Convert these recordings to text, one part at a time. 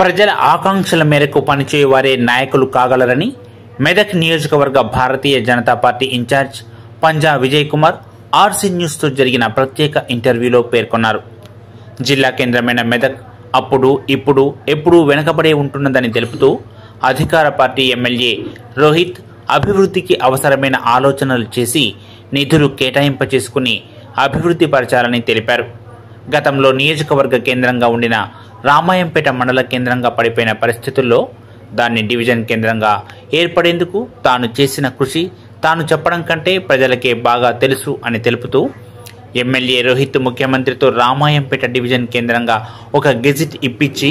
ప్రజల ఆకాంక్షల మేరకు పనిచేయవారే నాయకులు కాగలరని మెదక్ నియోజకవర్గ భారతీయ జనతా పార్టీ ఇన్ఛార్జ్ పంజా విజయ్ కుమార్ ఆర్సీ న్యూస్తో జరిగిన ప్రత్యేక ఇంటర్వ్యూలో పేర్కొన్నారు. జిల్లా కేంద్రమైన మెదక్ అప్పుడు ఇప్పుడు ఎప్పుడూ వెనుకబడే ఉంటున్నదని తెలుపుతూ అధికార పార్టీ ఎమ్మెల్యే రోహిత్ అభివృద్ధికి అవసరమైన ఆలోచనలు చేసి నిధులు కేటాయింపచేసుకుని అభివృద్ధి పరచాలని తెలిపారు. గతంలో నియోజకవర్గ కేంద్రంగా ఉండిన రామాయంపేట మండల కేంద్రంగా పడిపోయిన పరిస్థితుల్లో దాన్ని డివిజన్ కేంద్రంగా ఏర్పడేందుకు తాను చేసిన కృషి తాను చెప్పడం కంటే ప్రజలకే బాగా తెలుసు అని తెలుపుతూ ఎమ్మెల్యే రోహిత్ ముఖ్యమంత్రితో రామాయంపేట డివిజన్ కేంద్రంగా ఒక గెజిట్ ఇప్పించి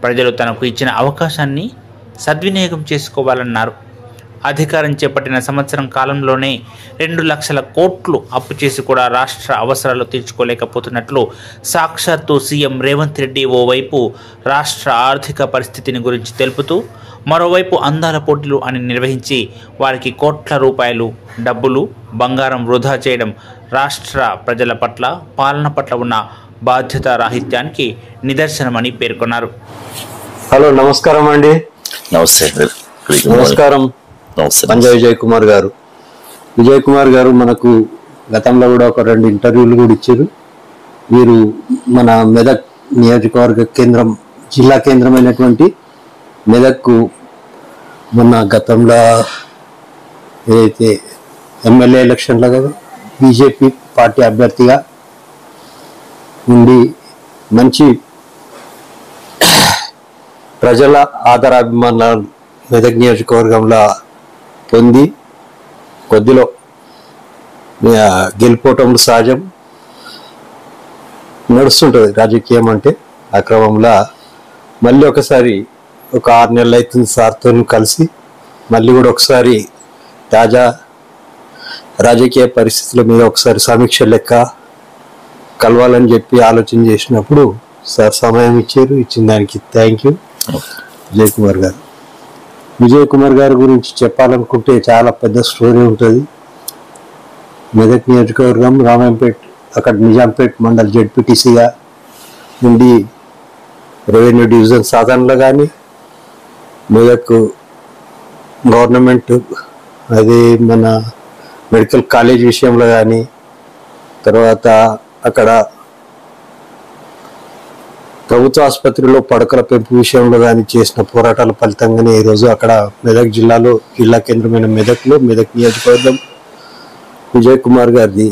ప్రజలు తనకు ఇచ్చిన అవకాశాన్ని సద్వినియోగం చేసుకోవాలన్నారు. అధికారం చేపట్టిన సంవత్సరం కాలంలోనే 2 లక్షల కోట్లు అప్పు చేసి కూడా రాష్ట్ర అవసరాలు తీర్చుకోలేకపోతున్నట్లు సాక్షాత్తు సీఎం రేవంత్ రెడ్డి ఓవైపు రాష్ట్ర ఆర్థిక పరిస్థితిని గురించి తెలుపుతూ మరోవైపు అందాల పోటీలు అని నిర్వహించి వారికి కోట్ల రూపాయలు డబ్బులు బంగారం వృధా చేయడం రాష్ట్ర ప్రజల పట్ల పాలన పట్ల ఉన్న బాధ్యత రాహిత్యానికి నిదర్శనమని పేర్కొన్నారు. హలో, నమస్కారం అండి. నమస్కారం. పంజా విజయ్ కుమార్ గారు. విజయ్ కుమార్ గారు మనకు గతంలో కూడా ఒక 2 ఇంటర్వ్యూలు కూడా ఇచ్చారు. వీరు మన మెదక్ నియోజకవర్గ కేంద్రం, జిల్లా కేంద్రమైనటువంటి మెదక్కు మొన్న గతంలో ఏదైతే ఎమ్మెల్యే ఎలక్షన్లో కదా బీజేపీ పార్టీ అభ్యర్థిగా ఉండి మంచి ప్రజల ఆదరాభిమానాలు మెదక్ నియోజకవర్గంలో పొంది కొద్దిలో గెలిపోవటంలో సహజం నడుస్తుంటుంది రాజకీయం అంటే. ఆ క్రమంలో మళ్ళీ ఒకసారి ఒక 6 నెలలు అవుతుంది సార్తో కలిసి మళ్ళీ కూడా ఒకసారి తాజా రాజకీయ పరిస్థితుల మీద ఒకసారి సమీక్ష లెక్క కలవాలని చెప్పి ఆలోచన చేసినప్పుడు సార్ సమయం ఇచ్చారు. ఇచ్చిన దానికి థ్యాంక్ యూ విజయ్ కుమార్ గారు. విజయ్ కుమార్ గారి గురించి చెప్పాలనుకుంటే చాలా పెద్ద స్టోరీ ఉంటుంది. మెదక్ నియోజకవర్గం రామాయంపేట, అక్కడ నిజాంపేట మండల్ జెడ్పీటీసీగా ఉండి రెవెన్యూ డివిజన్ సాధనలో కానీ మెదక్ గవర్నమెంట్ అది మన మెడికల్ కాలేజ్ విషయంలో కానీ తర్వాత అక్కడ ప్రభుత్వ ఆసుపత్రిలో పడకల పెంపు విషయంలో కానీ చేసిన పోరాటాల ఫలితంగానే ఈరోజు అక్కడ మెదక్ జిల్లాలో జిల్లా కేంద్రమైన మెదక్లో మెదక్ నియోజకవర్గం విజయ్ కుమార్ గారిది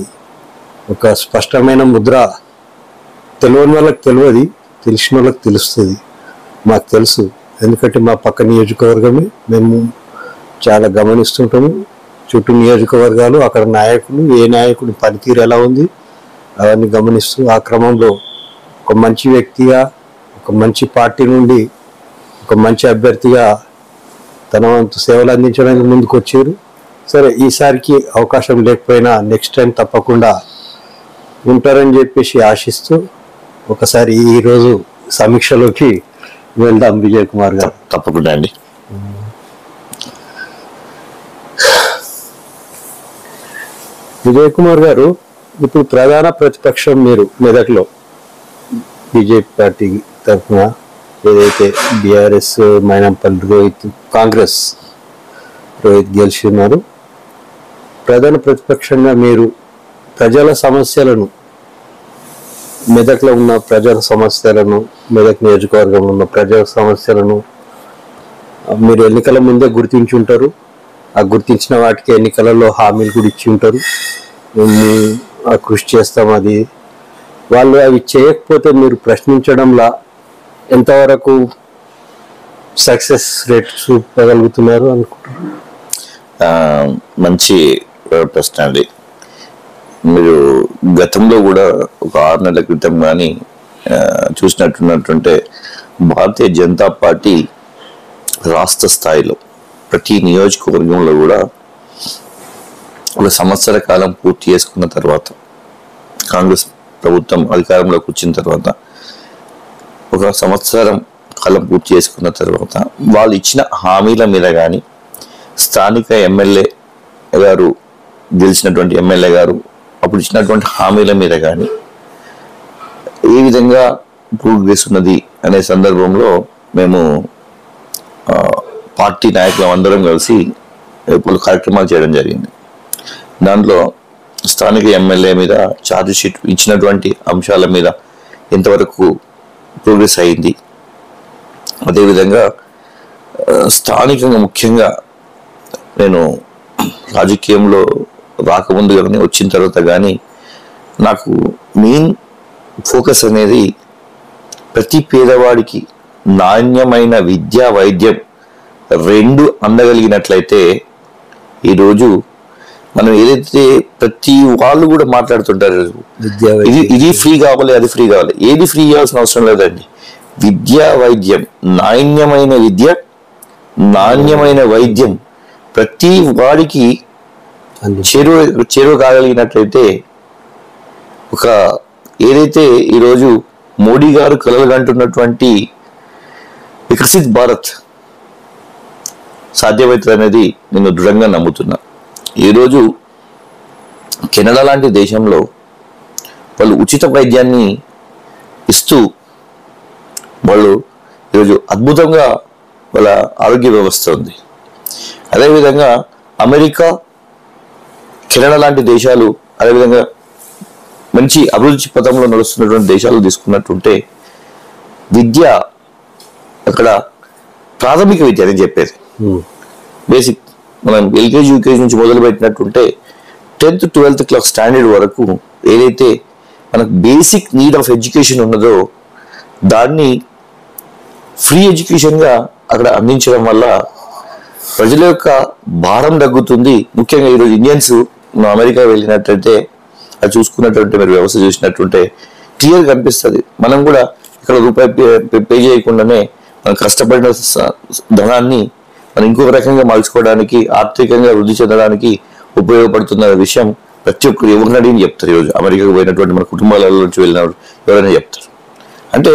ఒక స్పష్టమైన ముద్ర. తెలియని వాళ్ళకి తెలియదు, తెలిసిన వాళ్ళకి తెలుస్తుంది. మాకు తెలుసు, ఎందుకంటే మా పక్క నియోజకవర్గమే మేము చాలా గమనిస్తుంటాము. చుట్టూ నియోజకవర్గాలు, అక్కడ నాయకులు, ఏ నాయకుడి పనితీరు ఎలా ఉంది అవన్నీ గమనిస్తూ ఆ క్రమంలో ఒక మంచి వ్యక్తిగా, ఒక మంచి పార్టీ నుండి ఒక మంచి అభ్యర్థిగా తన వంతు సేవలు అందించడానికి ముందుకు వచ్చారు. సరే, ఈసారికి అవకాశం లేకపోయినా నెక్స్ట్ టైం తప్పకుండా ఉంటారని చెప్పేసి ఆశిస్తూ ఒకసారి ఈరోజు సమీక్షలోకి వెళ్దాం. విజయ్ కుమార్ గారు తప్పకుండా అండి. విజయ్ కుమార్ గారు, ఇప్పుడు ప్రధాన ప్రతిపక్షం మీరు మెదక్లో బీజేపీ పార్టీ తరఫున, ఏదైతే బీఆర్ఎస్ మైనంపల్లి రోహిత్, కాంగ్రెస్ రోహిత్ గెలిచి ఉన్నారు. ప్రధాన ప్రతిపక్షంగా మీరు ప్రజల సమస్యలను, మెదక్లో ఉన్న ప్రజల సమస్యలను, మెదక్ నియోజకవర్గంలో ఉన్న ప్రజల సమస్యలను మీరు ఎన్నికల ముందే గుర్తించి ఉంటారు. ఆ గుర్తించిన వాటికి ఎన్నికలలో హామీలు కూడా ఇచ్చి ఉంటారు. మేము కృషి చేస్తాం. అది వాళ్ళు అవి చేయకపోతే మీరు ప్రశ్నించడంలా ఎంతవరకు సక్సెస్ రేట్ చూపగలుగుతున్నారు అనుకుంటున్నారు? మంచి ప్రశ్న అండి. మీరు గతంలో కూడా ఒక 6 నెలల క్రితం కానీ చూసినట్టున్నట్టుంటే భారతీయ జనతా పార్టీ రాష్ట్ర స్థాయిలో ప్రతి నియోజకవర్గంలో కూడా ఒక సంవత్సర కాలం పూర్తి చేసుకున్న తర్వాత, కాంగ్రెస్ ప్రభుత్వం అధికారంలోకి వచ్చిన తర్వాత ఒక సంవత్సరం కాలం పూర్తి చేసుకున్న తర్వాత వాళ్ళు ఇచ్చిన హామీల మీద కానీ, స్థానిక ఎమ్మెల్యే గారు గెలిచినటువంటి ఎమ్మెల్యే గారు అప్పుడు ఇచ్చినటువంటి హామీల మీద కానీ ఏ విధంగా ప్రోగ్రెస్ ఉన్నది అనే సందర్భంలో మేము పార్టీ నాయకులు అందరం కలిసి పలు కార్యక్రమాలు చేయడం జరిగింది. దాంట్లో స్థానిక ఎమ్మెల్యే మీద ఛార్జ్ షీట్ ఇచ్చినటువంటి అంశాల మీద ఎంతవరకు ప్రోగ్రెస్ అయింది, అదేవిధంగా స్థానికంగా ముఖ్యంగా నేను రాజకీయంలో రాకముందు కానీ వచ్చిన తర్వాత కానీ నాకు మెయిన్ ఫోకస్ అనేది ప్రతి పేదవాడికి నాణ్యమైన విద్య వైద్యం రెండు అందగలిగినట్లయితే ఈరోజు మనం ఏదైతే ప్రతి వాళ్ళు కూడా మాట్లాడుతుంటారు ఇది ఫ్రీ కావాలి అది ఫ్రీ కావాలి, ఏది ఫ్రీ కావాల్సిన అవసరం లేదండి. విద్యా వైద్యం నాణ్యమైన విద్య నాణ్యమైన వైద్యం ప్రతి వాడికి చేరువ కాగలిగినట్లయితే ఒక ఏదైతే ఈరోజు మోడీ గారు కలలుగంటున్నటువంటి వికసిత్ భారత్ సాధ్యమవుతుంది అనేది నేను దృఢంగా నమ్ముతున్నా. ఈరోజు కెనడా లాంటి దేశంలో వాళ్ళు ఉచిత వైద్యాన్ని ఇస్తూ వాళ్ళు ఈరోజు అద్భుతంగా వాళ్ళ ఆరోగ్య వ్యవస్థ ఉంది. అదేవిధంగా అమెరికా, కెనడా లాంటి దేశాలు, అదేవిధంగా మంచి అభివృద్ధి పథంలో నడుస్తున్నటువంటి దేశాలు తీసుకున్నట్టుంటే విద్య అక్కడ ప్రాథమిక విద్య అని చెప్పేది బేసిక్ మనం ఎల్కేజీ యూకేజీ నుంచి మొదలు పెట్టినట్టుంటే 10th 12th క్లాస్ స్టాండర్డ్ వరకు ఏదైతే మనకు బేసిక్ నీడ్ ఆఫ్ ఎడ్యుకేషన్ ఉన్నదో దాన్ని ఫ్రీ ఎడ్యుకేషన్గా అక్కడ అందించడం వల్ల ప్రజల యొక్క భారం తగ్గుతుంది. ముఖ్యంగా ఈరోజు ఇండియన్స్ అమెరికా వెళ్ళినట్టయితే అది చూసుకున్నట్టుంటే మీరు వ్యవస్థ చూసినట్టుంటే క్లియర్ కనిపిస్తుంది. మనం కూడా ఇక్కడ రూపాయి పే చేయకుండానే మనం కష్టపడిన ధనాన్ని మనం ఇంకొక రకంగా మార్చుకోవడానికి ఆర్థికంగా వృద్ధి చెందడానికి ఉపయోగపడుతున్న విషయం ప్రతి ఒక్కరు ఎవరిని అడిగి చెప్తారు. ఈరోజు అమెరికాకు పోయినటువంటి మన కుటుంబాల నుంచి వెళ్ళిన ఎవరైనా చెప్తారు. అంటే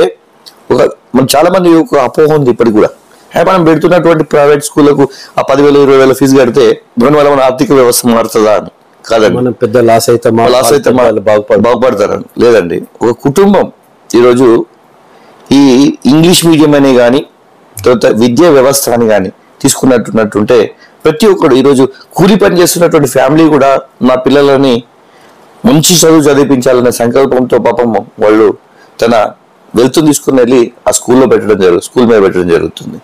మన చాలా మంది ఒక అపోహ ఉంది ఇప్పటికి కూడా, మనం పెడుతున్నటువంటి ప్రైవేట్ స్కూళ్ళకు ఆ 10,000 20,000 ఫీజు కడితే దానివల్ల మన ఆర్థిక వ్యవస్థ మారుతుందా అని. కాదండి, పెద్ద లాస్ అయితే బాగుపడతారని లేదండి. ఒక కుటుంబం ఈరోజు ఈ ఇంగ్లీష్ మీడియం అనే కానీ తర్వాత విద్యా వ్యవస్థ అని కానీ తీసుకున్నట్టుంటే ప్రతి ఒక్కరు ఈరోజు కూలి పని చేస్తున్నటువంటి ఫ్యామిలీ కూడా నా పిల్లలని మంచి చదువు చదివించాలనే సంకల్పంతో పాపం వాళ్ళు తన వెళ్తుని తీసుకుని వెళ్ళి ఆ స్కూల్ మీద పెట్టడం జరుగుతుంది.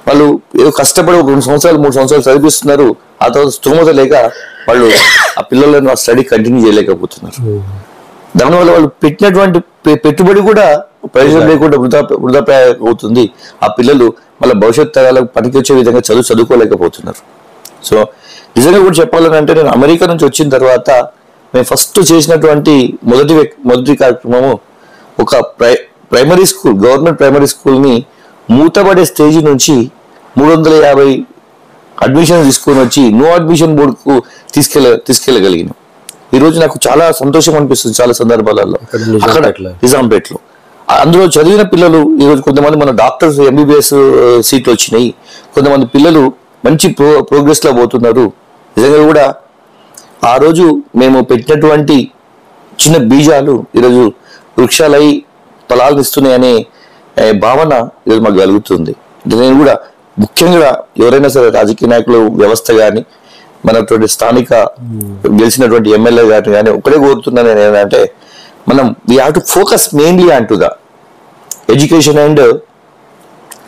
వాళ్ళు ఏదో కష్టపడి 2 సంవత్సరాలు 3 సంవత్సరాలు చదివిస్తున్నారు. ఆ తర్వాత స్తోమత లేక వాళ్ళు ఆ పిల్లలను ఆ స్టడీ కంటిన్యూ చేయలేకపోతున్నారు. దానివల్ల వాళ్ళు పెట్టినటువంటి పెట్టుబడి కూడా ప్రయోజనం లేకుండా వృధాప్రాయ అవుతుంది. ఆ పిల్లలు మళ్ళీ భవిష్యత్ తరాలకు పనికి వచ్చే విధంగా చదువుకోలేకపోతున్నారు. సో నిజంగా కూడా చెప్పాలని అంటే నేను అమెరికా నుంచి వచ్చిన తర్వాత మేము ఫస్ట్ చేసినటువంటి మొదటి కార్యక్రమము ఒక ప్రైమరీ స్కూల్, గవర్నమెంట్ ప్రైమరీ స్కూల్ని మూతపడే స్టేజ్ నుంచి 350 అడ్మిషన్ తీసుకొని వచ్చి నో అడ్మిషన్ బోర్డుకు తీసుకెళ్ళగలిగినాం. ఈరోజు నాకు చాలా సంతోషం అనిపిస్తుంది చాలా సందర్భాలలో. అక్కడ నిజాంపేటలో అందులో చదివిన పిల్లలు ఈరోజు కొంతమంది మన డాక్టర్స్ MBBS సీట్లు వచ్చినాయి. కొంతమంది పిల్లలు మంచి ప్రోగ్రెస్ లో పోతున్నారు. నిజంగా కూడా ఆ రోజు మేము పెట్టినటువంటి చిన్న బీజాలు ఈరోజు వృక్షాలై ఫలాలు ఇస్తున్నాయనే భావన ఈరోజు మాకు కలుగుతుంది. నేను కూడా ముఖ్యంగా ఎవరైనా సరే రాజకీయ నాయకులు వ్యవస్థ కానీ మనటువంటి స్థానిక గెలిచినటువంటి ఎమ్మెల్యే గారిని కానీ ఒకటే కోరుతున్నాను నేను ఏంటంటే మనం we have to focus mainly on to the education and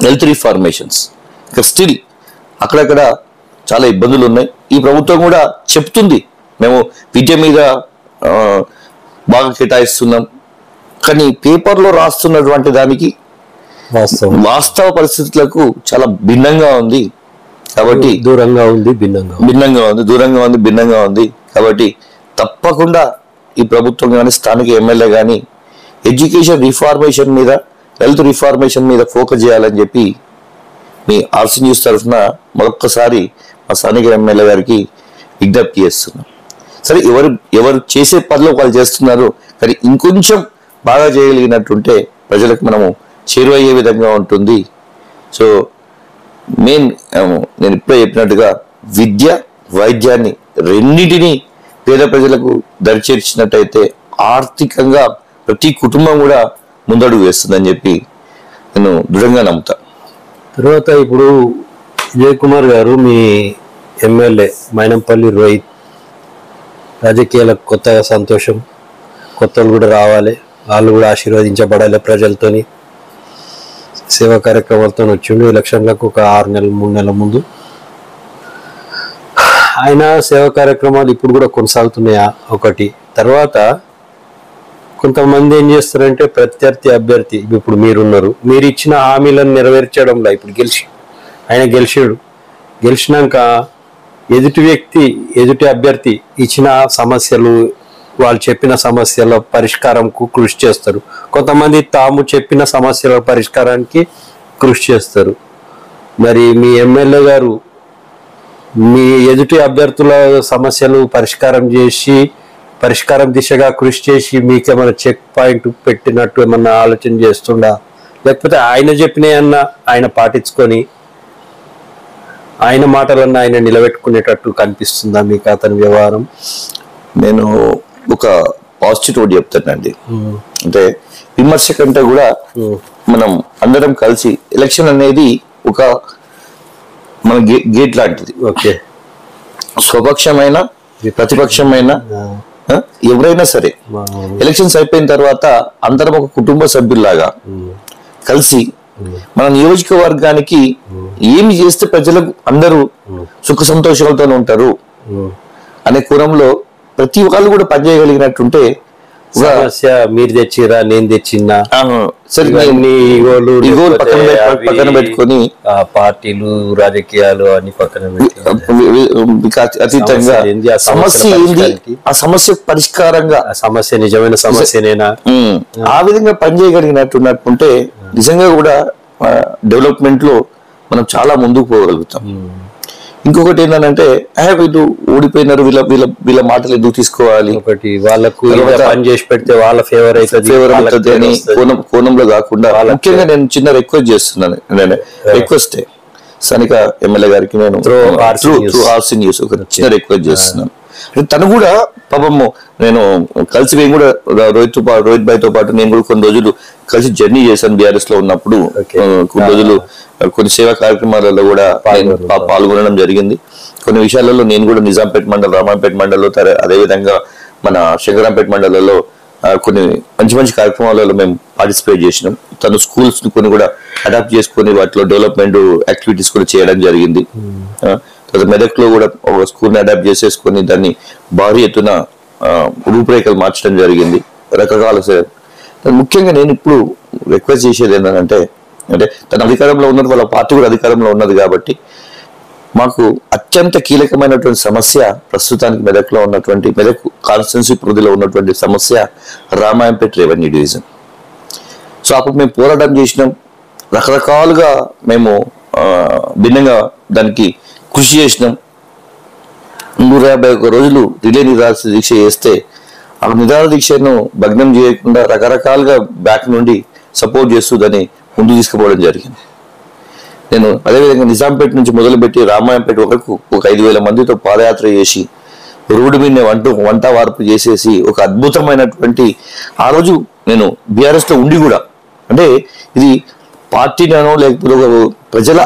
health reformations. ఇక్కడ స్టిల్ అక్కడక్కడ చాలా ఇబ్బందులు ఉన్నాయి. ఈ ప్రభుత్వం కూడా చెప్తుంది మేము విద్య మీద బాగా కేటాయిస్తున్నాం, కానీ పేపర్లో రాస్తున్నటువంటి దానికి వాస్తవ పరిస్థితులకు చాలా భిన్నంగా ఉంది. కాబట్టి భిన్నంగా ఉంది. కాబట్టి తప్పకుండా ఈ ప్రభుత్వం కానీ స్థానిక ఎమ్మెల్యే కానీ ఎడ్యుకేషన్ రిఫార్మేషన్ మీద హెల్త్ రిఫార్మేషన్ మీద ఫోకస్ చేయాలని చెప్పి మీ ఆర్సీ న్యూస్ తరఫున మరొక్కసారి మా స్థానిక ఎమ్మెల్యే గారికి విజ్ఞప్తి చేస్తున్నాం. సరే ఎవరు చేసే పనిలో వాళ్ళు చేస్తున్నారు, కానీ ఇంకొంచెం బాగా చేయగలిగినట్టుంటే ప్రజలకు మనము చేరువయ్యే విధంగా ఉంటుంది. సో నేను ఇప్పుడే చెప్పినట్టుగా విద్య వైద్యాన్ని రెండింటినీ పేద ప్రజలకు దరిచేర్చినట్టయితే ఆర్థికంగా ప్రతి కుటుంబం కూడా ముందడుగు వేస్తుందని చెప్పి నేను దృఢంగా నమ్ముతా. తర్వాత ఇప్పుడు విజయ్ కుమార్ గారు మీ ఎమ్మెల్యే మైనంపల్లి రోహిత్ రాజకీయాలకు కొత్తగా సంతోషం, కొత్తలు కూడా రావాలి, వాళ్ళు కూడా ఆశీర్వదించబడాలి ప్రజలతోని, సేవా కార్యక్రమాలతో వచ్చిండు. ఎలక్షన్లకు ఒక 6 నెలలు 3 నెలల ముందు ఆయన సేవా కార్యక్రమాలు ఇప్పుడు కూడా కొనసాగుతున్నాయా ఒకటి. తర్వాత కొంతమంది ఏం చేస్తారంటే ప్రత్యర్థి అభ్యర్థి ఇప్పుడు మీరున్నారు, మీరు ఇచ్చిన హామీలను నెరవేర్చడంలో ఇప్పుడు ఆయన గెలిచినాక ఎదుటి అభ్యర్థి ఇచ్చిన సమస్యలు, వాళ్ళు చెప్పిన సమస్యల పరిష్కారంకు కృషి చేస్తారు. కొంతమంది తాము చెప్పిన సమస్యల పరిష్కారానికి కృషి చేస్తారు. మరి మీ ఎమ్మెల్యే గారు మీ ఎదుటి అభ్యర్థుల సమస్యలు పరిష్కారం దిశగా కృషి చేసి మీకేమైనా చెక్ పాయింట్ పెట్టినట్టు ఏమన్నా ఆలోచన చేస్తుండా, లేకపోతే ఆయన చెప్పినయన్నా ఆయన పాటించుకొని ఆయన మాటలన్నా ఆయన నిలబెట్టుకునేటట్టు కనిపిస్తుందా మీకు అతని వ్యవహారం? నేను ఒక పాజిటివ్ ఒకటి చెప్తానండి. అంటే విమర్శ కంటే కూడా మనం అందరం కలిసి ఎలక్షన్ అనేది ఒక మన గేట్ లాంటిది. ఓకే, స్వపక్షమైన ప్రతిపక్షమైన ఎవరైనా సరే ఎలక్షన్స్ అయిపోయిన తర్వాత అందరం ఒక కుటుంబ సభ్యుల్లాగా కలిసి మన నియోజకవర్గానికి ఏమి చేస్తే ప్రజలకు అందరూ సుఖ సంతోషాలతో ఉంటారు అనే కోణంలో ప్రతి వాళ్ళు కూడా పనిచేయగలిగినట్టుంటే, సమస్య మీరు తెచ్చిరా నేను తెచ్చినా సరే పక్కన పెట్టుకొని పార్టీలు రాజకీయాలు అన్ని పక్కన అతీతంగా సమస్య ఏంది, ఆ సమస్య పరిష్కారంగా, సమస్య నిజమైన సమస్యనేనా ఆ విధంగా పనిచేయగలిగినట్టుంటే నిజంగా కూడా డెవలప్మెంట్ లో మనం చాలా ముందుకు పోగలుగుతాం. ఇంకొకటి ఏంటంటే వీళ్ళు ఓడిపోయినారు, వీళ్ళ మాటలు ఎందుకు తీసుకోవాలి, ఒకటి వాళ్ళకు పని చేసి పెడితే వాళ్ళ ఫేవర్ అవుతుంది అని కోణంలో కాకుండా ముఖ్యంగా నేను చిన్న రిక్వెస్ట్ చేస్తున్నాను. రిక్వెస్ట్ స్థానిక ఎమ్మెల్యే గారికి నేను ఆర్సీ న్యూస్ ఒక చిన్న రిక్వెస్ట్ చేస్తున్నాను. తను కూడా పాపము నేను కలిసి మేము కూడా రోహిత్ భాయ్తో పాటు నేను కూడా కొన్ని రోజులు కలిసి జర్నీ చేశాను బీఆర్ఎస్ లో ఉన్నప్పుడు. కొన్ని రోజులు కొన్ని సేవా కార్యక్రమాలలో కూడా పాల్గొనడం జరిగింది. కొన్ని విషయాలలో నేను కూడా నిజాంపేట మండలం, రామాయంపేట మండలంలో, అదేవిధంగా మన శంకరాంపేట మండలంలో కొన్ని మంచి కార్యక్రమాలలో మేము పార్టిసిపేట్ చేసినాం. తను స్కూల్స్ కొన్ని కూడా అడాప్ట్ చేసుకొని వాటిలో డెవలప్మెంట్ యాక్టివిటీస్ కూడా చేయడం జరిగింది. తర్వాత మెదక్ లో కూడా ఒక స్కూల్ని అడాప్ట్ చేసేసుకొని దాన్ని భారీ ఎత్తున రూపురేఖలు మార్చడం జరిగింది. రకరకాల ముఖ్యంగా నేను ఇప్పుడు రిక్వెస్ట్ చేసేది ఏంటంటే, అంటే తన అధికారంలో ఉన్నది, వాళ్ళ పార్టీ కూడా అధికారంలో ఉన్నది కాబట్టి మాకు అత్యంత కీలకమైనటువంటి సమస్య ప్రస్తుతానికి మెదక్లో ఉన్నటువంటి మెదక్ కాన్స్టిట్యున్సీ పరిధిలో ఉన్నటువంటి సమస్య రామాయంపేట రెవెన్యూ డివిజన్. సో అప్పుడు మేము పోరాటం చేసినాం, రకరకాలుగా మేము భిన్నంగా దానికి కృషి చేసినాం. 151 రోజులు రిలే నిరాహార దీక్ష చేస్తే ఆ నిరాహార దీక్షను భగ్నం చేయకుండా రకరకాలుగా బ్యాక్ నుండి సపోర్ట్ చేస్తూ దాన్ని ముందుకు తీసుకుపోవడం జరిగింది. నేను అదేవిధంగా నిజాంపేట నుంచి మొదలుపెట్టి రామాయంపేట వరకు ఒక 5,000 మందితో పాదయాత్ర చేసి రోడ్డు మీద వంట వార్పు చేసేసి ఒక అద్భుతమైనటువంటి ఆ రోజు నేను బీఆర్ఎస్ లో ఉండి కూడా, అంటే ఇది పార్టీనో లేకపోతే ప్రజల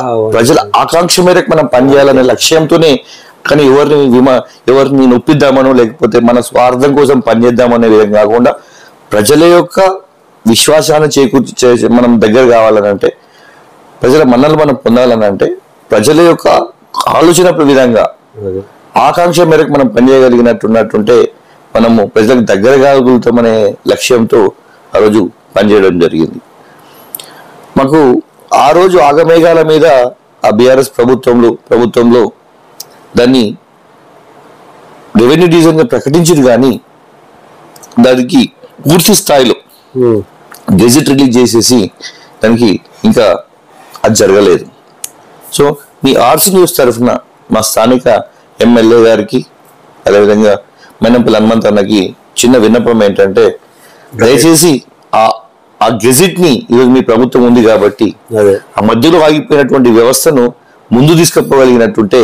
ఆకాంక్ష మేరకు మనం పనిచేయాలనే లక్ష్యంతోనే, కానీ ఎవరిని నొప్పిద్దామనో లేకపోతే మన స్వార్థం కోసం పనిచేద్దామనే విధంగా కాకుండా ప్రజల యొక్క విశ్వాసాన్ని చేకూర్చి మనం దగ్గర కావాలనంటే, ప్రజల మన్నలు మనం పొందాలనంటే ప్రజల యొక్క ఆలోచన విధంగా ఆకాంక్ష మేరకు మనం పనిచేయగలిగినట్టుంటే మనము ప్రజలకు దగ్గర కాగలుగుతామనే లక్ష్యంతో ఆ రోజు పనిచేయడం జరిగింది. మాకు ఆ రోజు ఆగమేఘాల మీద ఆ బీఆర్ఎస్ ప్రభుత్వంలో దాన్ని రెవెన్యూ డివిజన్ ప్రకటించింది, కానీ దానికి పూర్తి స్థాయిలో గెజెట్ రిలీజ్ చేసేసి దానికి ఇంకా అది జరగలేదు. సో మీ ఆర్సీ న్యూస్ తరఫున మా స్థానిక ఎమ్మెల్యే గారికి, అదేవిధంగా మైనంపల్లి హనుమంత్ అన్నకి చిన్న విన్నపం ఏంటంటే, దయచేసి ఆ గెజెట్ ని ఈరోజు మీ ప్రభుత్వం ఉంది కాబట్టి ఆ మధ్యలో ఆగిపోయినటువంటి వ్యవస్థను ముందు తీసుకుపోగలిగినట్టుంటే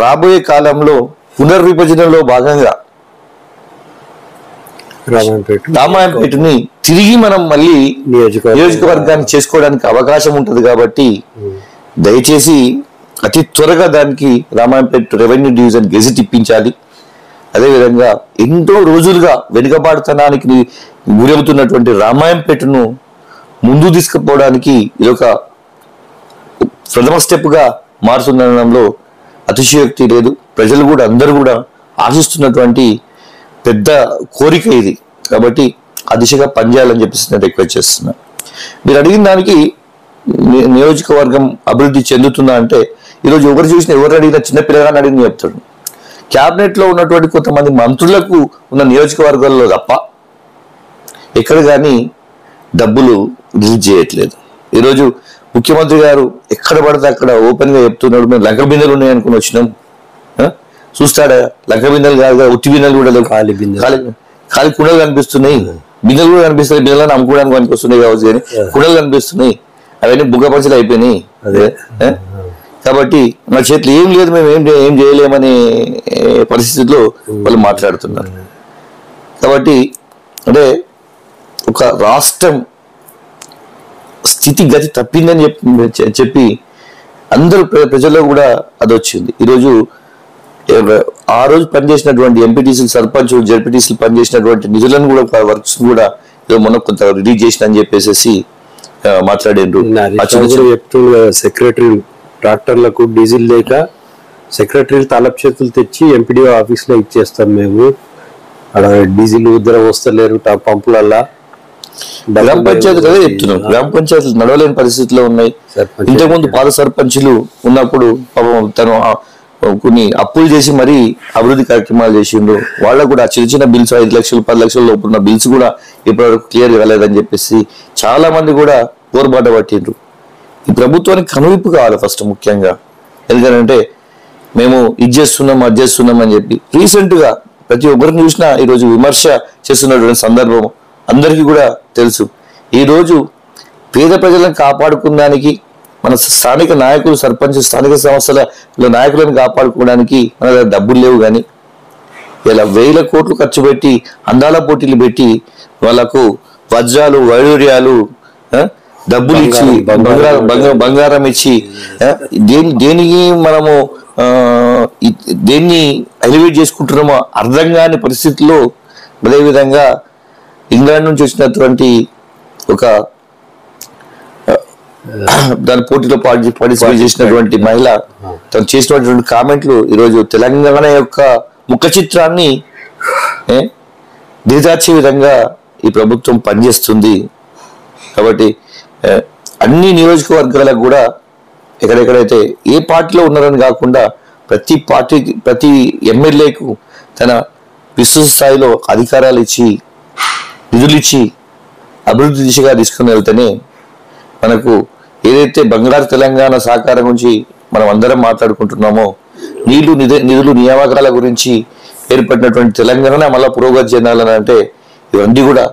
రాబోయే కాలంలో పునర్విభజనలో భాగంగా రామాయంపేటని తిరిగి మనం మళ్ళీ నియోజకవర్గాన్ని చేసుకోవడానికి అవకాశం ఉంటుంది. కాబట్టి దయచేసి అతి త్వరగా దానికి రామాయంపేట రెవెన్యూ డివిజన్ గెజిట్ ఇప్పించాలి. అదేవిధంగా ఎన్నో రోజులుగా వెనుకబాటుతనానికి గురవుతున్నటువంటి రామాయంపేటను ముందు తీసుకుపోవడానికి ఇది ఒక ప్రథమ స్టెప్గా మారుతుందనడంలో అతిశయోక్తి లేదు. ప్రజలు కూడా అందరూ కూడా ఆశిస్తున్నటువంటి పెద్ద కోరిక ఇది. కాబట్టి ఆ దిశగా పనిచేయాలని చెప్పేసి నేను రిక్వెస్ట్ చేస్తున్నా. మీరు అడిగిన దానికి నియోజకవర్గం అభివృద్ధి చెందుతుందా అంటే ఈరోజు ఎవరు అడిగినా చిన్నపిల్లగాని అడిగిన చెప్తాడు. క్యాబినెట్లో ఉన్నటువంటి కొంతమంది మంత్రులకు ఉన్న నియోజకవర్గాల్లో తప్ప ఎక్కడ కానీ డబ్బులు రిలీజ్ చేయట్లేదు. ఈరోజు ముఖ్యమంత్రి గారు ఎక్కడ పడితే అక్కడ ఓపెన్ గా చెప్తున్నాడు, మేము లంక బిందెలు ఉన్నాయనుకుని వచ్చినాం. చూస్తాడా? లంక బిందెలు కాదు, ఉత్తి బిందెలు కూడా లేవు, ఖాళీ కుండలు కనిపిస్తున్నాయి. బిందెలు కూడా కనిపిస్తున్నాయి, బిందెలను అమ్ముకోవడానికి పనికి వస్తున్నాయి కావచ్చు, కానీ కుండలు కనిపిస్తున్నాయి. అవన్నీ బుగ్గ పంచలు అయిపోయినాయి. కాబట్టి మా చేతిలో ఏం లేదు, మేము ఏం చేయలేమనే పరిస్థితుల్లో వాళ్ళు మాట్లాడుతున్నారు. కాబట్టి అంటే ఒక రాష్ట్రం స్థితిగతి తప్పిందని చెప్పి అందరూ ప్రజల్లో కూడా అది వచ్చింది. ఈరోజు ఆ రోజు పనిచేసినటువంటి ఎంపీటీసీలు, సర్పంచులు, జడ్పీటీసీలు పనిచేసినటువంటి నిధులను కూడా వర్క్స్ కూడా మొన్న కొంత రిలీజ్ చేసిన అని చెప్పేసి మాట్లాడారు. సెక్రటరీ ట్రాక్టర్లకు డీజిల్ లేక సెక్రటరీలు తలపు చేతులు తెచ్చి ఎంపీడీఓ ఆఫీస్ లో ఇచ్చేస్తాం మేము, అక్కడ డీజిల్ ఉద్దర వస్తలేరు పంపులల్లా. గ్రామ పంచాయతీ కదా చెప్తున్నాం, గ్రామ పంచాయతీలు నడవలేని పరిస్థితిలో ఉన్నాయి. ఇంతకుముందు పాత సర్పంచులు ఉన్నప్పుడు పాపం తను కొన్ని అప్పులు చేసి మరీ అభివృద్ధి కార్యక్రమాలు చేసిండు. వాళ్ళకు కూడా చిన్న చిన్న బిల్స్ 5 లక్షలు 10 లక్షల లోపు ఉన్న బిల్స్ కూడా ఇప్పటివరకు క్లియర్ కాలేదని చెప్పేసి చాలా మంది కూడా పోరుబాట పట్టిండ్రు. ఈ ప్రభుత్వానికి కనువిప్పు కావాలి ఫస్ట్ ముఖ్యంగా. ఎందుకంటే మేము ఇది చేస్తున్నాం అది చేస్తున్నాం అని చెప్పి రీసెంట్ గా ప్రతి ఒక్కరిని చూసినా ఈరోజు విమర్శ చేస్తున్నటువంటి సందర్భం అందరికీ కూడా తెలుసు. ఈరోజు పేద ప్రజలను కాపాడుకోవడానికి మన స్థానిక నాయకులు, సర్పంచ్, స్థానిక సంస్థల నాయకులను కాపాడుకోవడానికి మన దగ్గర డబ్బులు లేవు. కానీ ఇలా 1000 కోట్లు ఖర్చు పెట్టి అందాల పోటీలు పెట్టి వాళ్ళకు వజ్రాలు, వైడూర్యాలు, డబ్బులు ఇచ్చి బంగారం ఇచ్చి దేనికి మనము దేన్ని ఎలివేట్ చేసుకుంటున్నామో అర్థం కాని పరిస్థితుల్లో, అదేవిధంగా ఇంగ్లాండ్ నుంచి వచ్చినటువంటి ఒక దాని పోటీలో పార్టిసిపేట్ చేసినటువంటి మహిళ తను చేసినటువంటి కామెంట్లు ఈరోజు తెలంగాణ యొక్క ముఖ చిత్రాన్ని దిగజార్చే విధంగా ఈ ప్రభుత్వం పనిచేస్తుంది. కాబట్టి అన్ని నియోజకవర్గాలకు కూడా ఎక్కడెక్కడైతే ఏ పార్టీలో ఉన్నారని కాకుండా ప్రతి పార్టీకి, ప్రతి ఎమ్మెల్యేకు తన విస్తృత స్థాయిలో అధికారాలు ఇచ్చి, నిధులు ఇచ్చి అభివృద్ధి దిశగా తీసుకుని వెళ్తేనే మనకు ఏదైతే బంగారు తెలంగాణ సాకారం గురించి మనం అందరం మాట్లాడుకుంటున్నామో, నిధులు నియామకాల గురించి ఏర్పడినటువంటి తెలంగాణ మళ్ళా పురోగతి చెందాలని అంటే ఇవన్నీ కూడా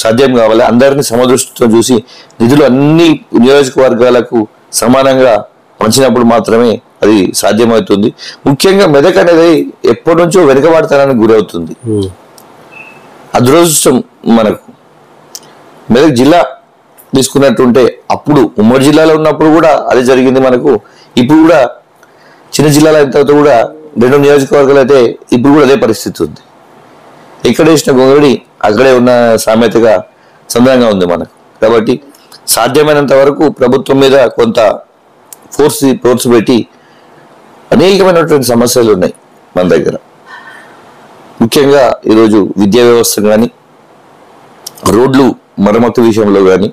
సాధ్యం కావాలి. అందరినీ సమదృష్టితో చూసి నిధులు అన్ని నియోజకవర్గాలకు సమానంగా పంచినప్పుడు మాత్రమే అది సాధ్యమవుతుంది. ముఖ్యంగా మెదక్ అనేది ఎప్పటి నుంచో వెనుకబాటుతనానికి గురవుతుంది. అదృష్టం మనకు మెదక్ జిల్లా తీసుకున్నట్టుంటే అప్పుడు ఉమ్మడి జిల్లాలో ఉన్నప్పుడు కూడా అదే జరిగింది మనకు. ఇప్పుడు కూడా చిన్న జిల్లాల తర్వాత కూడా 2 నియోజకవర్గాలు అయితే ఇప్పుడు కూడా అదే పరిస్థితి ఉంది. ఎక్కడ వేసిన గొంగడి అక్కడే ఉన్న సామెతగా సందర్భంగా ఉంది మనకు. కాబట్టి సాధ్యమైనంత వరకు ప్రభుత్వం మీద కొంత ఫోర్స్ పెట్టి అనేకమైనటువంటి సమస్యలు ఉన్నాయి మన దగ్గర. ముఖ్యంగా ఈరోజు విద్యా వ్యవస్థ కానీ, రోడ్లు మరమ్మతు విషయంలో కానీ,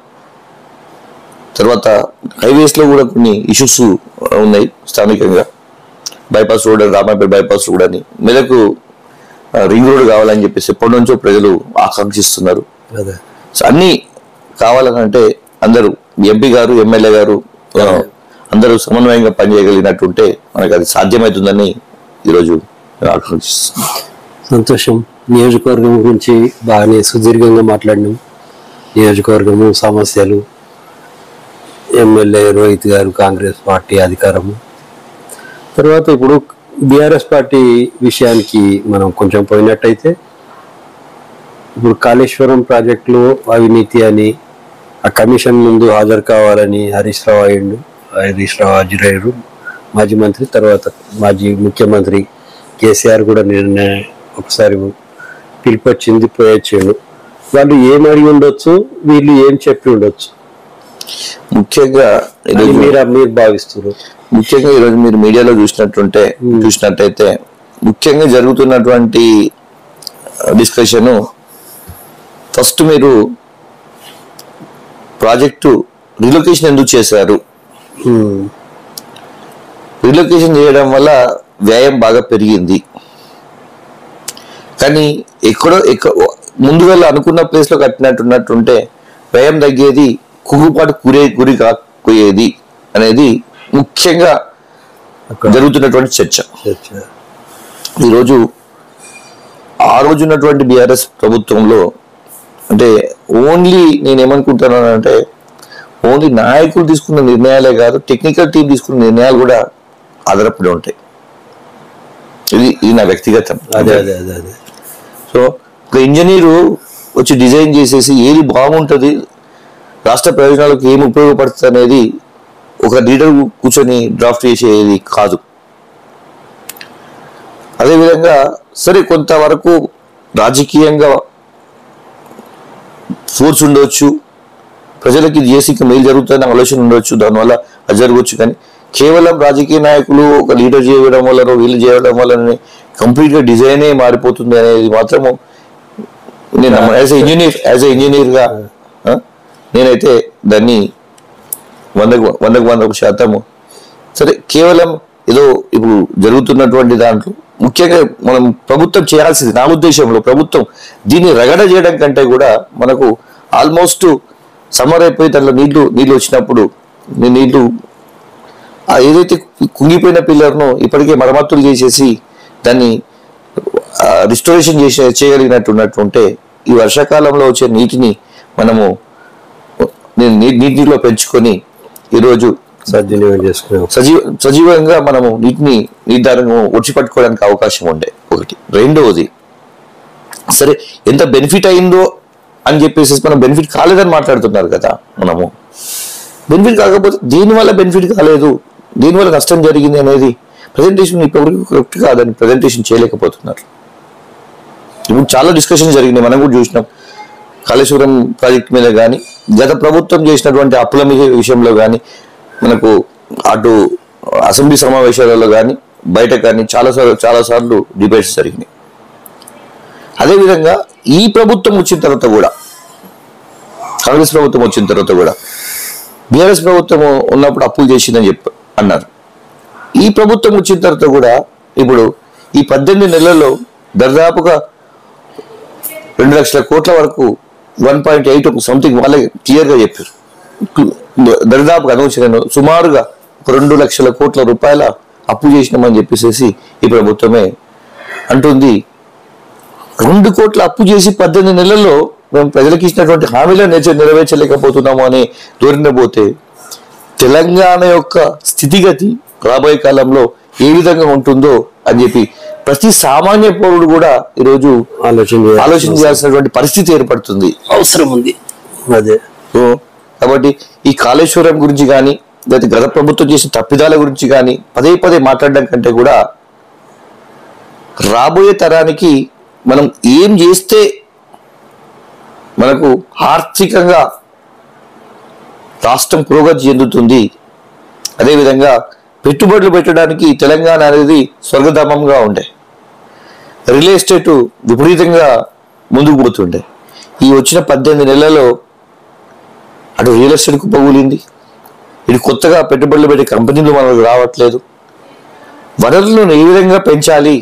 తర్వాత హైవేస్లో కూడా కొన్ని ఇష్యూస్ ఉన్నాయి స్థానికంగా. Bypass road, Ramapeta bypass road అని, మెదకు రింగ్ రోడ్ కావాలని చెప్పేసి ఎప్పటి నుంచో ప్రజలు ఆకాంక్షిస్తున్నారు. అన్నీ కావాలనంటే అందరూ ఎంపీ గారు, ఎమ్మెల్యే గారు అందరూ సమన్వయంగా పనిచేయగలిగినట్టుంటే మనకు అది సాధ్యమవుతుందని ఈరోజు ఆకాంక్షిస్తున్నాం. సంతోషం. నియోజకవర్గం గురించి బాగానే సుదీర్ఘంగా మాట్లాడినాం. నియోజకవర్గము, సమస్యలు, ఎమ్మెల్యే రోహిత్ గారు, కాంగ్రెస్ పార్టీ అధికారము, తర్వాత ఇప్పుడు బీఆర్ఎస్ పార్టీ విషయానికి మనం కొంచెం పోయినట్టయితే ఇప్పుడు కాళేశ్వరం ప్రాజెక్టులో అవినీతి అని ఆ కమిషన్ ముందు హాజరు కావాలని హరీష్ రావు అయ్యిండు. హరీష్ రావు హాజరయ్యారు, మాజీ మంత్రి, తర్వాత మాజీ ముఖ్యమంత్రి కేసీఆర్ కూడా నిర్ణయం ఒకసారి పిలిపొచ్చింది, పోయొచ్చిండు. వాళ్ళు ఏం అడిగి ఉండొచ్చు, వీళ్ళు ఏం చెప్పి ఉండొచ్చు ముఖ్యంగా మీరు భావిస్తున్నారు? ముఖ్యంగా ఈరోజు మీరు మీడియాలో చూసినట్టయితే ముఖ్యంగా జరుగుతున్నటువంటి డిస్కషన్, ఫస్ట్ మీరు ప్రాజెక్టు రిలొకేషన్ ఎందుకు చేశారు, రిలొకేషన్ చేయడం వల్ల వ్యయం బాగా పెరిగింది, కానీ ఎక్కడో ముందుగా అనుకున్న ప్లేస్ లో కట్టినట్టున్నట్టుంటే వ్యయం తగ్గేది, కుగుపాటు గురి కాకపోయేది అనేది ముఖ్యంగా జరుగుతున్నటువంటి చర్చ. ఈరోజు ఆ రోజు ఉన్నటువంటి బీఆర్ఎస్ ప్రభుత్వంలో అంటే ఓన్లీ నేనేమనుకుంటున్నానంటే ఓన్లీ నాయకులు తీసుకున్న నిర్ణయాలే కాదు, టెక్నికల్ టీం తీసుకున్న నిర్ణయాలు కూడా ఆధారపడి ఉంటాయి. ఇది నా వ్యక్తిగతం. సో ఒక ఇంజనీరు వచ్చి డిజైన్ చేసేసి ఏది బాగుంటుంది, రాష్ట్ర ప్రయోజనాలకు ఏమి ఉపయోగపడుతుంది అనేది ఒక లీడర్ కూర్చొని డ్రాఫ్ట్ చేసేది కాదు. అదేవిధంగా సరే కొంతవరకు రాజకీయంగా ఫోర్స్ ఉండవచ్చు, ప్రజలకి జిఎస్టీకి మేలు జరుగుతుందని ఆలోచన ఉండొచ్చు, దానివల్ల అది జరగవచ్చు. కానీ కేవలం రాజకీయ నాయకులు ఒక లీడర్ చేయడం వల్ల వీళ్ళు చేయడం వల్ల కంప్లీట్ గా డిజైనే మారిపోతుంది అనేది మాత్రము నేను యాజ్ ఏ ఇంజనీర్గా నేనైతే దాన్ని 100% సరే కేవలం ఏదో ఇప్పుడు జరుగుతున్నటువంటి దాంట్లో ముఖ్యంగా మనం ప్రభుత్వం చేయాల్సింది, నా ఉద్దేశంలో ప్రభుత్వం దీన్ని రగడ చేయడం కంటే కూడా మనకు ఆల్మోస్ట్ సమ్మర్ అయిపోయి దాంట్లో నీళ్లు వచ్చినప్పుడు నీళ్లు ఏదైతే కుంగిపోయిన పిల్లర్ను ఇప్పటికే మరమ్మతులు చేసేసి దాన్ని రిస్టోరేషన్ చేయగలిగినట్టుంటే ఈ వర్షాకాలంలో వచ్చే నీటిని మనము నీటిలో పెంచుకొని ఈరోజు సజీవంగా మనము నీటి దారిని ఒడిచిపట్టుకోవడానికి అవకాశం ఉండే ఒకటి. రెండవది సరే ఎంత బెనిఫిట్ అయిందో అని చెప్పేసి మనం బెనిఫిట్ కాలేదని మాట్లాడుతున్నారు కదా, మనము బెనిఫిట్ కాకపోతే దీనివల్ల బెనిఫిట్ కాలేదు, దీనివల్ల నష్టం జరిగింది అనేది ప్రజెంటేషన్ ఇప్పటివరకు కరెక్ట్ కాదని ప్రజెంటేషన్ చేయలేకపోతున్నారు. ఇప్పుడు చాలా డిస్కషన్ జరిగినాయి, మనం కూడా చూసినాం. కాళేశ్వరం ప్రాజెక్ట్ మీద కానీ గత ప్రభుత్వం చేసినటువంటి అప్పుల విషయంలో కానీ మనకు అటు అసెంబ్లీ సమావేశాలలో కానీ బయట కానీ చాలా సార్లు డిబేట్స్ జరిగినాయి. అదేవిధంగా ఈ ప్రభుత్వం వచ్చిన తర్వాత కూడా, కాంగ్రెస్ ప్రభుత్వం వచ్చిన తర్వాత కూడా బీఆర్ఎస్ ప్రభుత్వం ఉన్నప్పుడు అప్పులు చేసిందని అన్నారు. ఈ ప్రభుత్వం వచ్చిన తర్వాత కూడా ఇప్పుడు ఈ 18 నెలల్లో దాదాపుగా 2 లక్షల కోట్ల వరకు 1.8 సంథింగ్ వాళ్ళే క్లియర్ గా చెప్పారు. దరిదాపుగా అనవసరం సుమారుగా 2 లక్షల కోట్ల రూపాయల అప్పు చేసినామని చెప్పేసి ఈ ప్రభుత్వమే అంటుంది. 2 కోట్ల అప్పు చేసి 18 నెలల్లో మేము ప్రజలకు ఇచ్చినటువంటి హామీలను నెరవేర్చలేకపోతున్నాము అని దూరిన పోతే తెలంగాణ యొక్క స్థితిగతి రాబోయే కాలంలో ఏ విధంగా ఉంటుందో అని చెప్పి ప్రతి సామాన్య పౌరుడు కూడా ఈరోజు ఆలోచన చేయాల్సినటువంటి పరిస్థితి ఏర్పడుతుంది, అవసరం ఉంది. అదే కాబట్టి ఈ కాళేశ్వరం గురించి కానీ లేదా గత ప్రభుత్వం చేసిన తప్పిదాల గురించి కానీ పదే మాట్లాడడం కంటే కూడా రాబోయే తరానికి మనం ఏం చేస్తే మనకు ఆర్థికంగా రాష్ట్రం పురోగతి చెందుతుంది, అదేవిధంగా పెట్టుబడులు పెట్టడానికి తెలంగాణ అనేది స్వర్గధామంగా ఉండే, రియల్ ఎస్టేట్ విపరీతంగా ముందుకు పోతుండే. ఈ వచ్చిన 18 నెలల్లో అటు రియల్ ఎస్టేట్ కుప్పగూలింది, ఇటు కొత్తగా పెట్టుబడులు పెట్టే కంపెనీలు మనకు రావట్లేదు. వనరులను ఏ విధంగా పెంచాలి,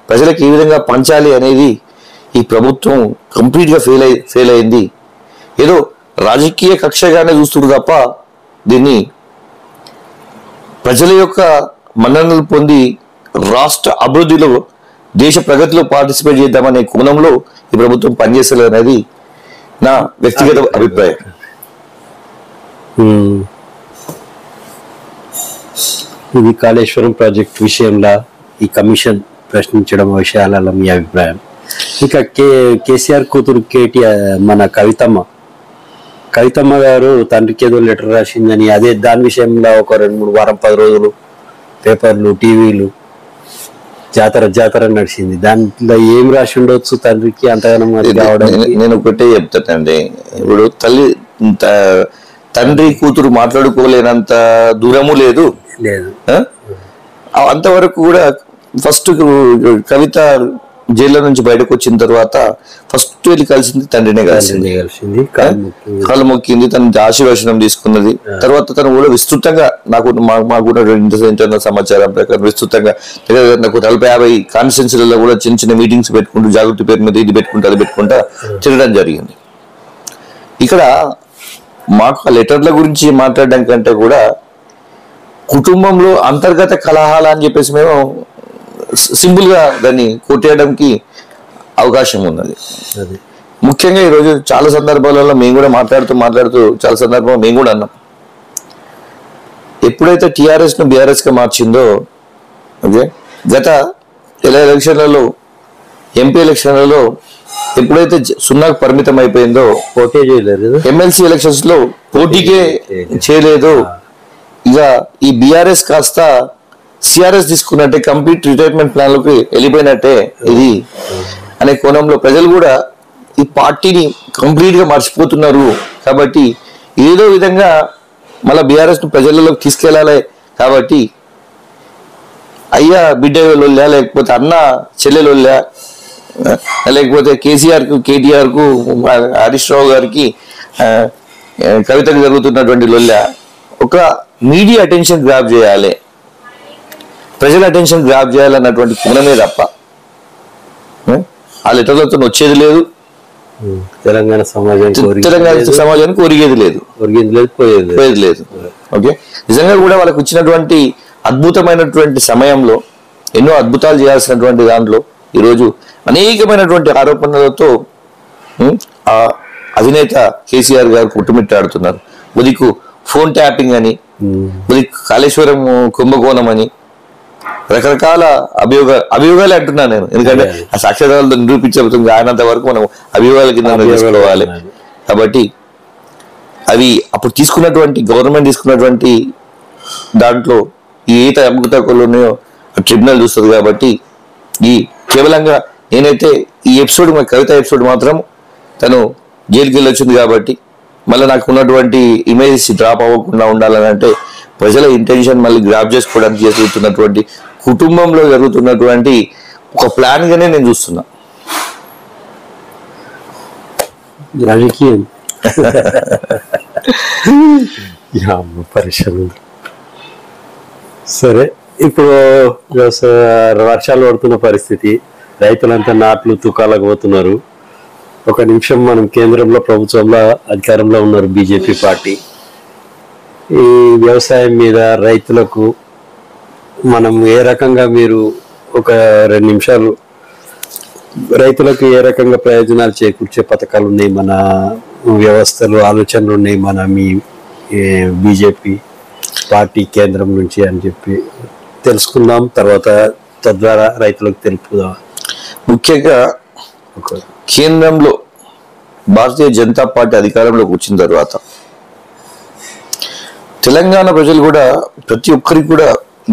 ప్రజలకు ఏ విధంగా పంచాలి అనేది ఈ ప్రభుత్వం కంప్లీట్గా ఫెయిల్ అయింది. ఏదో రాజకీయ కక్షగానే చూస్తున్నారు తప్ప దీన్ని ప్రజల యొక్క మన్ననలు పొంది రాష్ట్ర అభివృద్ధిలో దేశ ప్రగతిలో పార్టిసిపేట్ చేద్దామనే కోణంలో ఈ ప్రభుత్వం పనిచేస్తలేదు అనేది నా వ్యక్తిగత అభిప్రాయం. ఇది కాళేశ్వరం ప్రాజెక్ట్ విషయంలో ఈ కమిషన్ ప్రశ్నించడం విషయాలలో మీ అభిప్రాయం? ఇక కేసీఆర్ కూతురు కేటీఆర్ మన కవితమ్మ గారు తండ్రికి ఏదో లెటర్ రాసిందని అదే దాని విషయంలో ఒక 2-3 వారం 10 రోజులు పేపర్లు టీవీలు జాతర నడిచింది. దాంట్లో ఏం రాసి ఉండొచ్చు తండ్రికి అంతగానం కావడానికి? నేను ఒకటే చెప్తానండి, ఇప్పుడు తండ్రి కూతురు మాట్లాడుకోలేనంత దూరము లేదు. అంతవరకు కూడా ఫస్ట్ కవిత జైల్లో నుంచి బయటకు వచ్చిన తర్వాత ఫస్ట్ వెళ్ళి కలిసింది తండ్రినే కలిసింది, కాలు మొక్కింది, తన ఆశీర్వచనం తీసుకున్నది. తర్వాత తను కూడా విస్తృతంగా మాకు కూడా ఇంటర్నల్ సమాచారం ప్రకారం విస్తృతంగా నాకు 40-50 కాన్స్టిట్యున్సీలలో కూడా చిన్న చిన్న మీటింగ్స్ పెట్టుకుంటూ జాగృతి పేరు మీద ఇది పెట్టుకుంటూ అది పెట్టుకుంటా తిరగడం జరిగింది. ఇక్కడ మాకు ఆ లెటర్ల గురించి మాట్లాడడం కంటే కూడా కుటుంబంలో అంతర్గత కలహాలు అని చెప్పేసి మేము సింపుల్ గా దాన్ని కొట్టేయడానికి అవకాశం ఉన్నది. ముఖ్యంగా ఈరోజు చాలా సందర్భాలలో మేము కూడా మాట్లాడుతూ చాలా సందర్భంలో మేము కూడా అన్నాం, ఎప్పుడైతే టిఆర్ఎస్ ను బీఆర్ఎస్ గా మార్చిందో, ఓకే, గత ఎలక్షన్లలో ఎంపీ ఎలక్షన్లలో ఎప్పుడైతే 0కు పరిమితం అయిపోయిందో, పోటీ చేయలేదు, ఎమ్మెల్సీ ఎలక్షన్స్ లో పోటీకే చేయలేదు, ఇక ఈ బీఆర్ఎస్ కాస్త సిఆర్ఎస్ తీసుకున్నట్టే, కంప్లీట్ రిటైర్మెంట్ ప్లాన్ లోకి వెళ్ళిపోయినట్టే ఇది అనే కోణంలో ప్రజలు కూడా ఈ పార్టీని కంప్లీట్ గా మర్చిపోతున్నారు. కాబట్టి ఏదో విధంగా మళ్ళీ బీఆర్ఎస్ ను ప్రజలలోకి తీసుకెళ్లాలి. కాబట్టి అయ్యా బిడ్డ లొల్లా, లేకపోతే అన్న చెల్లెలొల్లా, లేకపోతే కేసీఆర్ కు కేటీఆర్ కు హరీష్ రావు గారికి కవితకు జరుగుతున్నటువంటి లొల్లా ఒక మీడియా అటెన్షన్ గ్రాప్ చేయాలి, ప్రజల అటెన్షన్ గ్రాప్ చేయాలన్నటువంటి కోణమే తప్ప ఆ లెటర్లతో వచ్చేది లేదు. తెలంగాణ సమాజానికి ఒరిగేది లేదు, పోయేది లేదు. ఓకే, నిజంగా కూడా వాళ్ళకు వచ్చినటువంటి అద్భుతమైనటువంటి సమయంలో ఎన్నో అద్భుతాలు చేయాల్సినటువంటి దాంట్లో ఈరోజు అనేకమైనటువంటి ఆరోపణలతో ఆ అధినేత కేసీఆర్ గారు కొట్టుమిట్టాడుతున్నారు. ఉదికు ఫోన్ ట్యాపింగ్ అని, ఉదికు కాళేశ్వరం కుంభకోణం అని, రకరకాల అభియోగాలే అంటున్నాను నేను. ఎందుకంటే ఆ సాక్ష్యాధారాలతో నిరూపించబడుతుంది, ఆయనంత వరకు మనం అభియోగాల కింద తీసుకోవాలి. కాబట్టి అవి అప్పుడు తీసుకున్నటువంటి గవర్నమెంట్ తీసుకున్నటువంటి దాంట్లో ఈ ఏత అభ్యుతకులు ఉన్నాయో ట్రిబ్యునల్ చూస్తుంది. కాబట్టి ఈ కేవలంగా నేనైతే ఈ ఎపిసోడ్ కవిత ఎపిసోడ్ మాత్రం తను జైలుకి వెళ్ళొచ్చింది కాబట్టి మళ్ళీ నాకు ఉన్నటువంటి ఇమేజెస్ డ్రాప్ అవ్వకుండా ఉండాలని అంటే ప్రజల ఇంటెన్షన్ మళ్ళీ గ్రాప్ చేసుకోవడానికి జరుగుతున్నటువంటి కుటుంబంలో జరుగుతున్నటువంటి ఒక ప్లాన్ గానే నేను చూస్తున్నా. రాజకీయం పరిశ్రమ. సరే, ఇప్పుడు వర్షాలు పడుతున్న పరిస్థితి, రైతులంతా నాట్లు తుకాలకు పోతున్నారు. ఒక నిమిషం, మనం కేంద్రంలో ప్రభుత్వంలో అధికారంలో ఉన్నారు బీజేపీ పార్టీ. ఈ వ్యవసాయం మీద రైతులకు మనం ఏ రకంగా, మీరు ఒక 2 నిమిషాలు రైతులకు ఏ రకంగా ప్రయోజనాలు చేకూర్చే పథకాలు ఉన్నాయి, మన వ్యవస్థలు ఆలోచనలు ఉన్నాయి మన మీ బీజేపీ పార్టీ కేంద్రం నుంచి అని చెప్పి తెలుసుకుందాం. తర్వాత తద్వారా రైతులకు తెలుపుదాం. ముఖ్యంగా కేంద్రంలో భారతీయ జనతా పార్టీ అధికారంలోకి వచ్చిన తర్వాత తెలంగాణ ప్రజలు కూడా ప్రతి ఒక్కరికి కూడా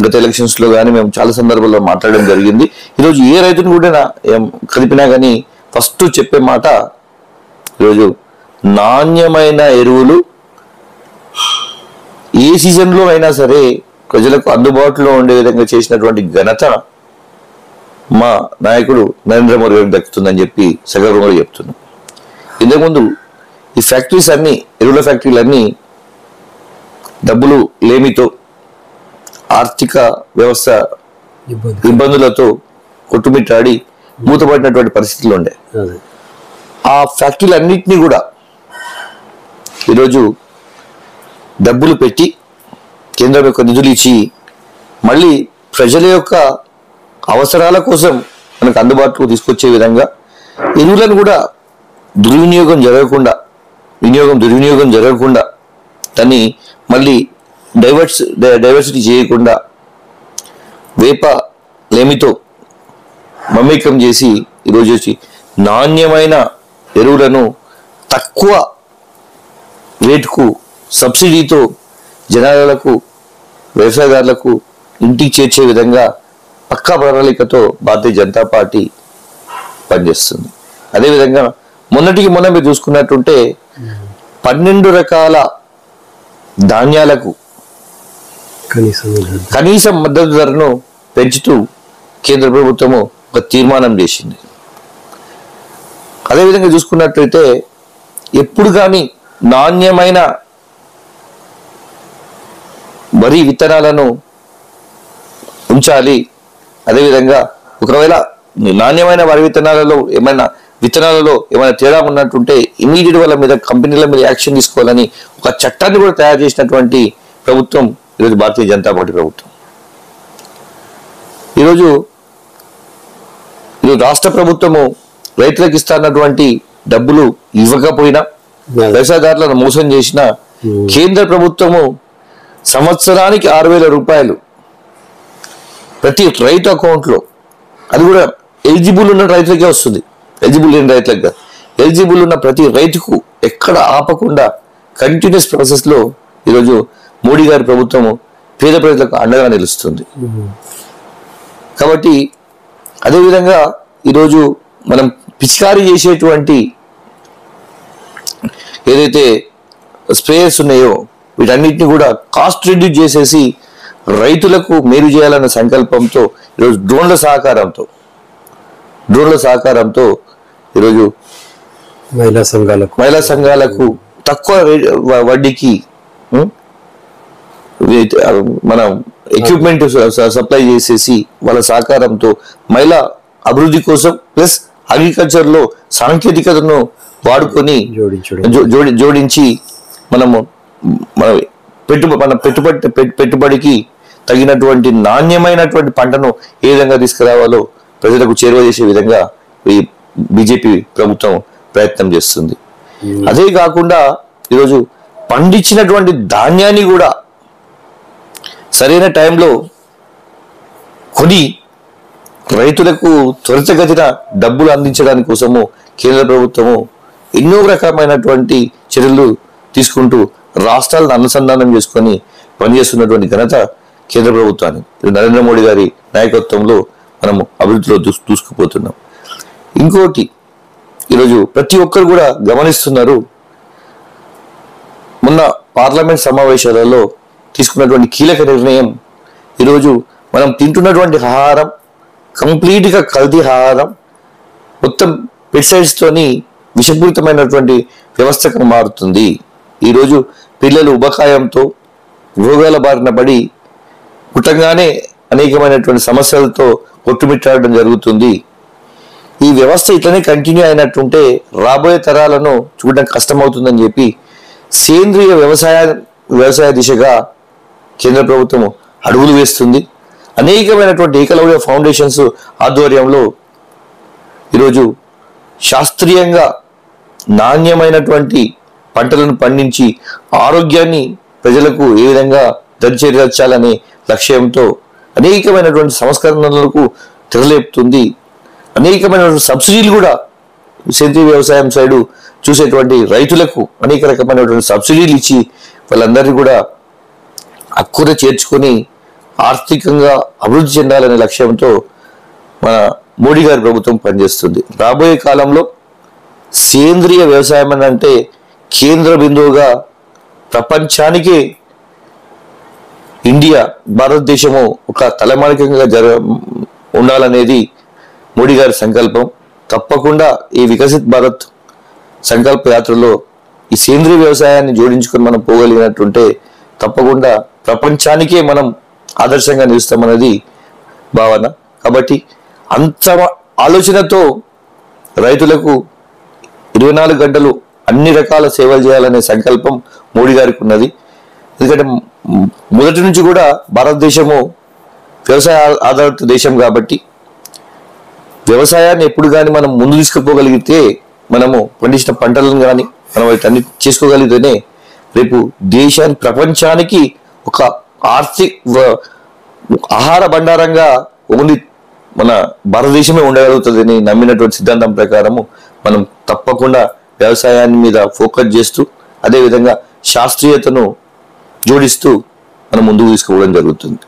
గత ఎలక్షన్స్ లో కానీ మేము చాలా సందర్భాల్లో మాట్లాడడం జరిగింది. ఈరోజు ఏ రైతుని కూడా కలిపినా కానీ ఫస్ట్ చెప్పే మాట, ఈరోజు నాణ్యమైన ఎరువులు ఏ సీజన్లో అయినా సరే ప్రజలకు అందుబాటులో ఉండే విధంగా చేసినటువంటి ఘనత మా నాయకుడు నరేంద్ర మోడీ గారికి దక్కుతుందని చెప్పి సగర్వంగా చెప్తున్నాం. ఇంతకుముందు ఈ ఫ్యాక్టరీస్ అన్ని, ఎరువుల ఫ్యాక్టరీలన్నీ డబ్బులు లేమితో, ఆర్థిక వ్యవస్థ ఇబ్బందులతో కొట్టుమిట్టాడి మూతపడినటువంటి పరిస్థితులు ఉండే. ఆ ఫ్యాక్టరీలు అన్నింటినీ కూడా ఈరోజు డబ్బులు పెట్టి కేంద్రం యొక్క నిధులు ఇచ్చి మళ్ళీ ప్రజల యొక్క అవసరాల కోసం మనకు అందుబాటులో తీసుకొచ్చే విధంగా ఎరువులను కూడా దుర్వినియోగం జరగకుండా దాన్ని మళ్ళీ డైవర్సిటీ చేయకుండా వేప లేమితో మమేకం చేసి ఈరోజు నాణ్యమైన ఎరువులను తక్కువ రేటుకు సబ్సిడీతో జనాలకు వ్యవసాయదారులకు ఇంటికి చేర్చే విధంగా పక్కా ప్రణాళికతో భారతీయ జనతా పార్టీ పనిచేస్తుంది. అదేవిధంగా మొన్నటికి మొన్న మీరు చూసుకున్నట్టుంటే 12 రకాల ధాన్యాలకు కనీస మద్దతు ధరను పెంచుతూ కేంద్ర ప్రభుత్వము ఒక తీర్మానం చేసింది. అదేవిధంగా చూసుకున్నట్లయితే ఎప్పుడు కానీ నాణ్యమైన వరి విత్తనాలను ఉంచాలి. అదేవిధంగా ఒకవేళ నాణ్యమైన వరి విత్తనాలలో ఏమైనా తేడా ఉన్నట్టుంటే ఇమీడియట్ వాళ్ళ మీద కంపెనీల మీద యాక్షన్ తీసుకోవాలని ఒక చట్టాన్ని కూడా తయారు చేసినటువంటి ప్రభుత్వం ఈరోజు భారతీయ జనతా పార్టీ ప్రభుత్వం. ఈరోజు రాష్ట్ర ప్రభుత్వము రైతులకు ఇస్తున్నటువంటి డబ్బులు ఇవ్వకపోయినా, వ్యవసాయదారులను మోసం చేసిన కేంద్ర ప్రభుత్వము సంవత్సరానికి 6,000 రూపాయలు ప్రతి రైతు అకౌంట్లో, అది కూడా ఎలిజిబుల్ ఉన్న రైతులకే వస్తుంది, ఎలిజిబుల్ లేని రైతులకు. ఎలిజిబుల్ ఉన్న ప్రతి రైతుకు ఎక్కడ ఆపకుండా కంటిన్యూస్ ప్రాసెస్లో ఈరోజు మోడీ గారి ప్రభుత్వము పేద ప్రజలకు అండగా నిలుస్తుంది. కాబట్టి అదేవిధంగా ఈరోజు మనం పిచికారీ చేసేటువంటి ఏదైతే స్ప్రేయర్స్ ఉన్నాయో వీటన్నిటిని కూడా కాస్ట్ రిడ్యూస్ చేసేసి రైతులకు మేలు చేయాలన్న సంకల్పంతో ఈరోజు డ్రోన్ల సహకారంతో ఈరోజు మహిళా సంఘాలకు తక్కువ వడ్డీకి మనం ఎక్విప్మెంట్ సప్లై చేసేసి వాళ్ళ సహకారంతో మహిళా అభివృద్ధి కోసం ప్లస్ అగ్రికల్చర్ లో సాంకేతికతను వాడుకొని జోడించి మనము మన పెట్టుబడికి తగినటువంటి నాణ్యమైనటువంటి పంటను ఏ విధంగా తీసుకురావాలో ప్రజలకు చేరువ చేసే విధంగా ఈ బీజేపీ ప్రభుత్వం ప్రయత్నం చేస్తుంది. అదే కాకుండా ఈరోజు పండించినటువంటి ధాన్యాన్ని కూడా సరైన టైంలో కొని రైతులకు త్వరితగతిన డబ్బులు అందించడానికి కోసము కేంద్ర ప్రభుత్వము ఎన్నో రకమైనటువంటి చర్యలు తీసుకుంటూ రాష్ట్రాలను అనుసంధానం చేసుకొని పనిచేస్తున్నటువంటి ఘనత కేంద్ర ప్రభుత్వాన్ని నరేంద్ర మోడీ గారి నాయకత్వంలో మనము అభివృద్ధిలో దూసుకుపోతున్నాం. ఇంకోటి ఈరోజు ప్రతి ఒక్కరు కూడా గమనిస్తున్నారు, మొన్న పార్లమెంట్ సమావేశాలలో తీసుకున్నటువంటి కీలక నిర్ణయం, ఈరోజు మనం తింటున్నటువంటి ఆహారం కంప్లీట్గా కల్తీ ఆహారం, మొత్తం పెస్టిసైడ్స్ తోని విషపూరితమైనటువంటి వ్యవస్థకు మారుతుంది. ఈరోజు పిల్లలు ఉబకాయంతో రోగాల బారిన పడి పుట్టంగానే అనేకమైనటువంటి సమస్యలతో కొట్టుమిట్టాడడం జరుగుతుంది. ఈ వ్యవస్థ ఇట్లనే కంటిన్యూ అయినట్టుంటే రాబోయే తరాలను చూడడం కష్టమవుతుందని చెప్పి సేంద్రియ వ్యవసాయ దిశగా కేంద్ర ప్రభుత్వం అడుగులు వేస్తుంది. అనేకమైనటువంటి ఏకలవ్య ఫౌండేషన్స్ ఆధ్వర్యంలో ఈరోజు శాస్త్రీయంగా నాణ్యమైనటువంటి పంటలను పండించి ఆరోగ్యాన్ని ప్రజలకు ఏ విధంగా దరిచేర్చాలనే లక్ష్యంతో అనేకమైనటువంటి సంస్కరణలకు తెరలేపుతుంది. అనేకమైనటువంటి సబ్సిడీలు కూడా సేంద్రీయ వ్యవసాయం సైడు చూసేటువంటి రైతులకు అనేక రకమైనటువంటి సబ్సిడీలు ఇచ్చి వాళ్ళందరినీ కూడా అక్కుర చేర్చుకొని ఆర్థికంగా అభివృద్ధి చెందాలనే లక్ష్యంతో మన మోడీ గారి ప్రభుత్వం పనిచేస్తుంది. రాబోయే కాలంలో సేంద్రియ వ్యవసాయం అంటే కేంద్ర బిందువుగా ప్రపంచానికి ఇండియా, భారతదేశము ఒక తలమానికంగా ఉండాలనేది మోడీ గారి సంకల్పం. తప్పకుండా ఈ వికసిత్ భారత్ సంకల్ప యాత్రలో ఈ సేంద్రీయ వ్యవసాయాన్ని జోడించుకొని మనం పోగలిగినట్టుంటే తప్పకుండా ప్రపంచానికే మనం ఆదర్శంగా నిలుస్తామన్నది భావన. కాబట్టి అంత ఆలోచనతో రైతులకు 24 గంటలు అన్ని రకాల సేవలు చేయాలనే సంకల్పం మోడీ గారికి ఉన్నది. ఎందుకంటే మొదటి నుంచి కూడా భారతదేశము వ్యవసాయ ఆధారిత దేశం కాబట్టి వ్యవసాయాన్ని ఎప్పుడు కానీ మనం ముందు తీసుకుపోగలిగితే, మనము పండించిన పంటలను కానీ మనం వాటిని చేసుకోగలిగితేనే రేపు దేశానికి, ప్రపంచానికి ఒక ఆహార భండారంగా ఓన్లీ మన భారతదేశమే ఉండగలుగుతుందని నమ్మినటువంటి సిద్ధాంతం ప్రకారము మనం తప్పకుండా వ్యవసాయాన్ని మీద ఫోకస్ చేస్తూ అదేవిధంగా శాస్త్రీయతను జోడిస్తూ మనం ముందుకు తీసుకోవడం జరుగుతుంది.